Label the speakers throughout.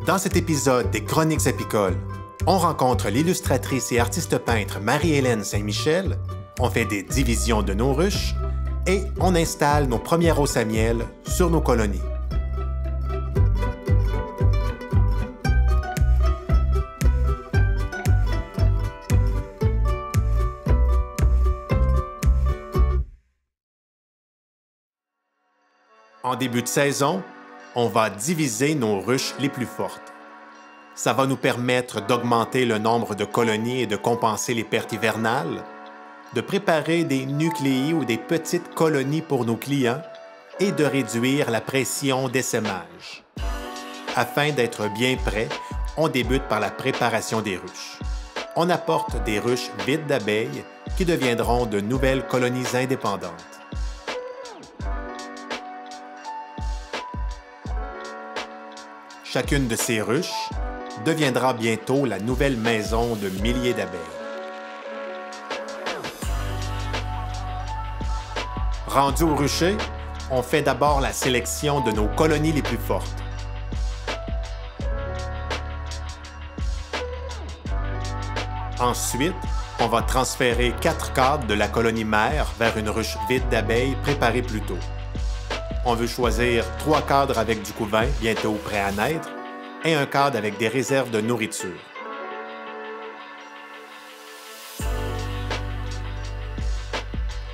Speaker 1: Dans cet épisode des Chroniques apicoles, on rencontre l'illustratrice et artiste peintre Marie-Hélène Saint-Michel, on fait des divisions de nos ruches et on installe nos premières hausses à miel sur nos colonies. En début de saison, on va diviser nos ruches les plus fortes. Ça va nous permettre d'augmenter le nombre de colonies et de compenser les pertes hivernales, de préparer des nucléis ou des petites colonies pour nos clients et de réduire la pression d'essaimage. Afin d'être bien prêt, on débute par la préparation des ruches. On apporte des ruches vides d'abeilles qui deviendront de nouvelles colonies indépendantes. Chacune de ces ruches deviendra bientôt la nouvelle maison de milliers d'abeilles. Rendu au rucher, on fait d'abord la sélection de nos colonies les plus fortes. Ensuite, on va transférer 4 cadres de la colonie mère vers une ruche vide d'abeilles préparée plus tôt. On veut choisir 3 cadres avec du couvain bientôt prêt à naître et un cadre avec des réserves de nourriture.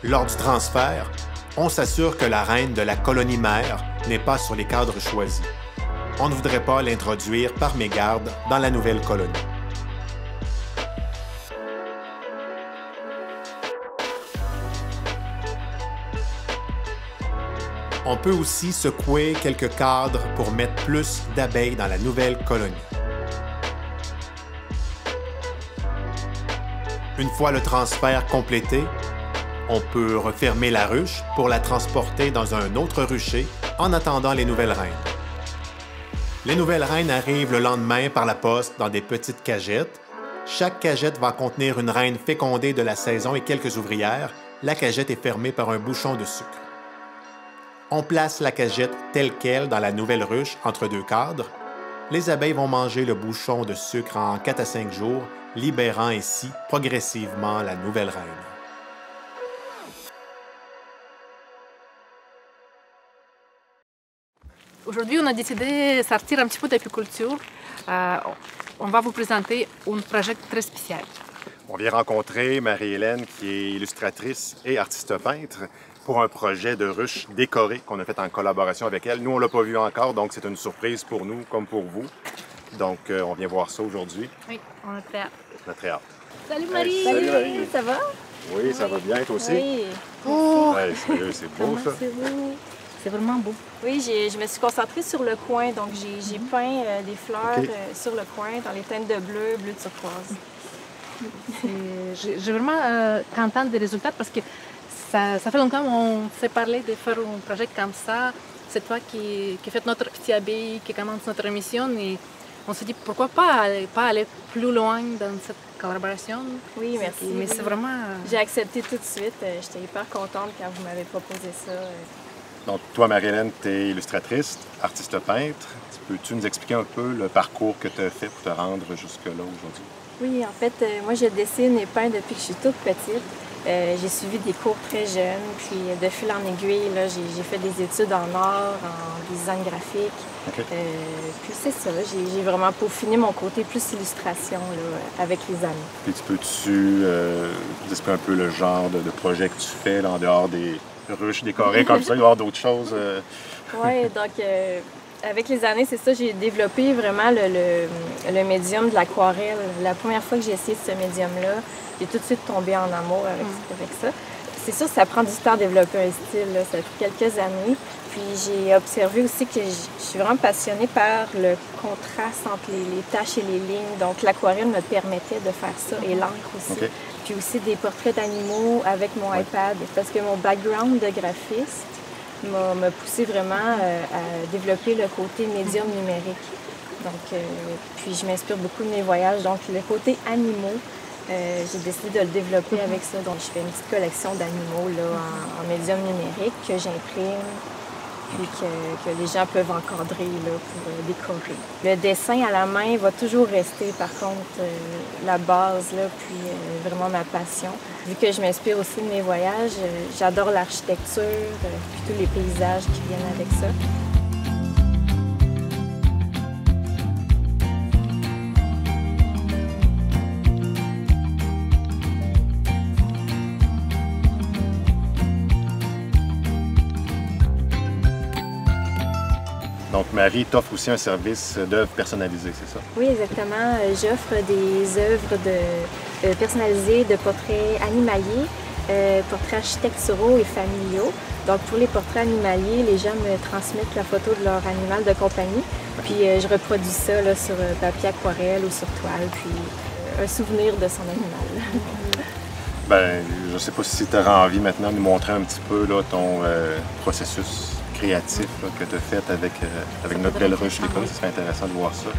Speaker 1: Lors du transfert, on s'assure que la reine de la colonie mère n'est pas sur les cadres choisis. On ne voudrait pas l'introduire par mégarde dans la nouvelle colonie. On peut aussi secouer quelques cadres pour mettre plus d'abeilles dans la nouvelle colonie. Une fois le transfert complété, on peut refermer la ruche pour la transporter dans un autre rucher en attendant les nouvelles reines. Les nouvelles reines arrivent le lendemain par la poste dans des petites cagettes. Chaque cagette va contenir une reine fécondée de la saison et quelques ouvrières. La cagette est fermée par un bouchon de sucre. On place la cagette telle quelle dans la nouvelle ruche entre 2 cadres. Les abeilles vont manger le bouchon de sucre en 4 à 5 jours, libérant ainsi progressivement la nouvelle reine.
Speaker 2: Aujourd'hui, on a décidé de sortir un petit peu d'apiculture. On va vous présenter un projet très spécial.
Speaker 3: On vient rencontrer Marie-Hélène, qui est illustratrice et artiste peintre, pour un projet de ruche décorée qu'on a fait en collaboration avec elle. Nous, on ne l'a pas vu encore, donc c'est une surprise pour nous comme pour vous. Donc, on vient voir ça aujourd'hui.
Speaker 2: Oui, on est très hâte.
Speaker 3: On a très hâte.
Speaker 2: Salut Marie!
Speaker 3: Salut Marie!
Speaker 2: Ça va?
Speaker 3: Oui, ça va bien, toi aussi?
Speaker 2: Oui.
Speaker 3: Oh! Ouais, sérieux, c'est beau ça.
Speaker 2: C'est beau. C'est vraiment beau.
Speaker 4: Oui, je me suis concentrée sur le coin, donc j'ai peint des fleurs sur le coin dans les teintes de bleu, bleu de turquoise.
Speaker 2: Je suis vraiment contente des résultats parce que ça fait longtemps qu'on s'est parlé de faire un projet comme ça. C'est toi qui fais notre petite abeille, qui commence notre mission et on s'est dit pourquoi pas aller plus loin dans cette collaboration.
Speaker 4: Oui, merci.
Speaker 2: Mais c'est vraiment...
Speaker 4: J'ai accepté tout de suite. J'étais hyper contente quand vous m'avez proposé ça.
Speaker 3: Donc, toi, Marie-Hélène, tu es illustratrice, artiste peintre. Peux-tu nous expliquer un peu le parcours que tu as fait pour te rendre jusque-là aujourd'hui?
Speaker 4: Oui, en fait, moi, je dessine et peins depuis que je suis toute petite. J'ai suivi des cours très jeunes, puis de fil en aiguille, j'ai fait des études en art, en design graphique. Okay. Puis c'est ça, j'ai vraiment peaufiné mon côté plus illustration là, avec les années.
Speaker 3: Puis peux-tu nous expliquer un peu le genre de projet que tu fais là, en dehors des ruches décorées comme ça, il va y avoir d'autres choses?
Speaker 4: Oui, donc avec les années, c'est ça, j'ai développé vraiment le médium de l'aquarelle. La première fois que j'ai essayé ce médium-là, j'ai tout de suite tombé en amour avec ça. C'est sûr, ça prend du temps à développer un style, là. Ça fait quelques années. Puis j'ai observé aussi que je suis vraiment passionnée par le contraste entre les taches et les lignes. Donc l'aquarelle me permettait de faire ça, et l'encre aussi. Okay. Puis aussi des portraits d'animaux avec mon iPad, parce que mon background de graphiste m'a poussé vraiment à développer le côté médium numérique. Donc, puis je m'inspire beaucoup de mes voyages. Donc le côté animaux, j'ai décidé de le développer avec ça. Donc je fais une petite collection d'animaux là, en médium numérique que j'imprime. puis que les gens peuvent encadrer là, pour décorer. Le dessin à la main va toujours rester, par contre, la base, là, puis vraiment ma passion. Vu que je m'inspire aussi de mes voyages, j'adore l'architecture, puis tous les paysages qui viennent avec ça.
Speaker 3: Donc, Marie t'offre aussi un service d'œuvres personnalisées, c'est ça?
Speaker 4: Oui, exactement. J'offre des œuvres personnalisées de portraits animaliers, portraits architecturaux et familiaux. Donc, pour les portraits animaliers, les gens me transmettent la photo de leur animal de compagnie, puis je reproduis ça là, sur papier aquarelle ou sur toile, puis un souvenir de son animal.
Speaker 3: Ben, je ne sais pas si tu auras envie maintenant de nous montrer un petit peu là, ton processus créatif là, que tu as fait avec notre belle ruche d'école. Ce serait intéressant de voir ça.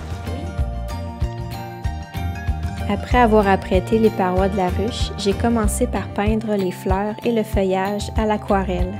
Speaker 4: Après avoir apprêté les parois de la ruche, j'ai commencé par peindre les fleurs et le feuillage à l'aquarelle.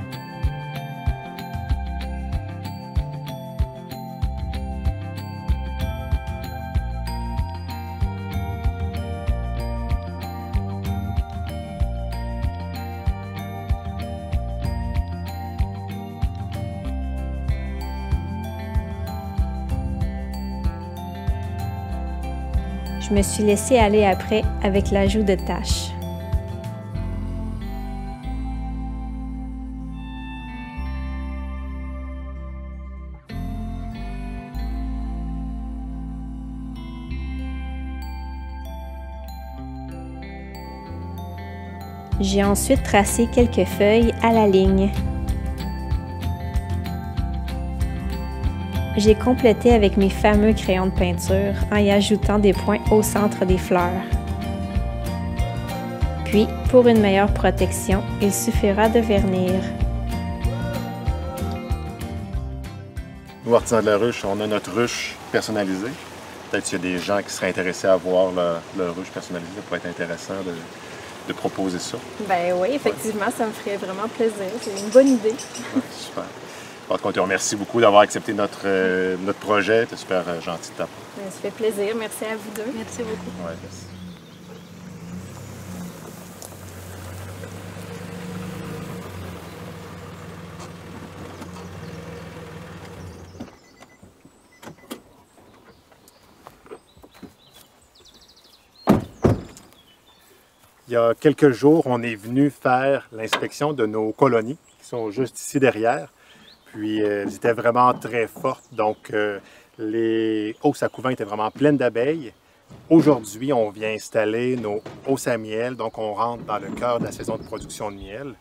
Speaker 4: Je me suis laissée aller après avec l'ajout de taches. J'ai ensuite tracé quelques feuilles à la ligne. J'ai complété avec mes fameux crayons de peinture en y ajoutant des points au centre des fleurs. Puis, pour une meilleure protection, il suffira de vernir.
Speaker 3: Nous, Artisans de la ruche, on a notre ruche personnalisée. Peut-être qu'il y a des gens qui seraient intéressés à voir leur ruche personnalisée. Ça pourrait être intéressant de proposer ça.
Speaker 4: Ben oui, effectivement, ça me ferait vraiment plaisir. C'est une bonne idée.
Speaker 3: Ouais, super. En tout cas, on te remercie beaucoup d'avoir accepté notre projet. C'est super gentil de ta part.
Speaker 4: Ça fait plaisir. Merci à vous deux.
Speaker 2: Merci beaucoup.
Speaker 3: Ouais, merci. Il y a quelques jours, on est venu faire l'inspection de nos colonies qui sont juste ici derrière. Puis elles étaient vraiment très fortes, donc les hausses à couvent étaient vraiment pleines d'abeilles. Aujourd'hui, on vient installer nos hausses à miel, donc on rentre dans le cœur de la saison de production de miel.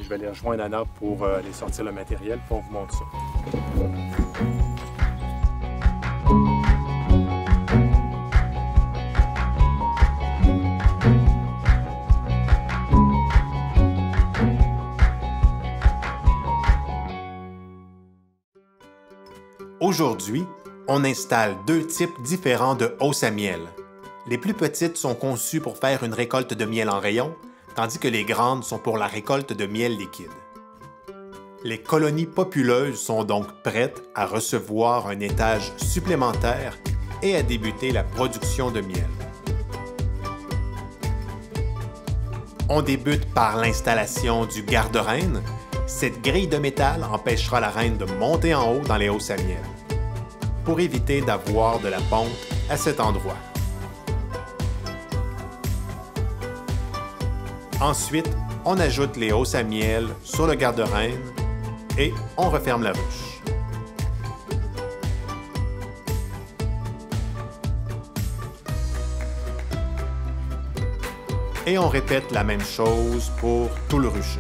Speaker 3: Je vais aller rejoindre Anna pour aller sortir le matériel, puis on vous montre ça.
Speaker 1: Aujourd'hui, on installe deux types différents de hausses à miel. Les plus petites sont conçues pour faire une récolte de miel en rayon, tandis que les grandes sont pour la récolte de miel liquide. Les colonies populeuses sont donc prêtes à recevoir un étage supplémentaire et à débuter la production de miel. On débute par l'installation du garde-reine. Cette grille de métal empêchera la reine de monter en haut dans les hausses à miel, pour éviter d'avoir de la ponte à cet endroit. Ensuite, on ajoute les hausses à miel sur le garde-reine et on referme la ruche. Et on répète la même chose pour tout le rucher.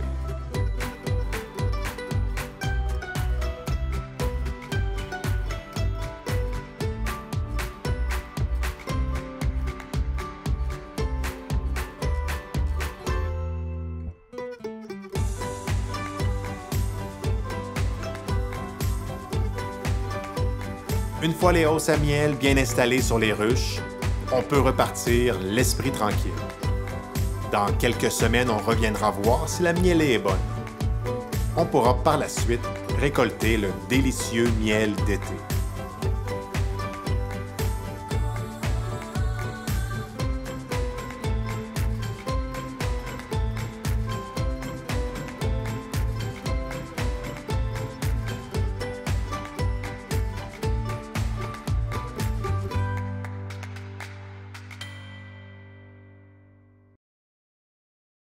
Speaker 1: Une fois les hausses à miel bien installées sur les ruches, on peut repartir l'esprit tranquille. Dans quelques semaines, on reviendra voir si la mielée est bonne. On pourra par la suite récolter le délicieux miel d'été.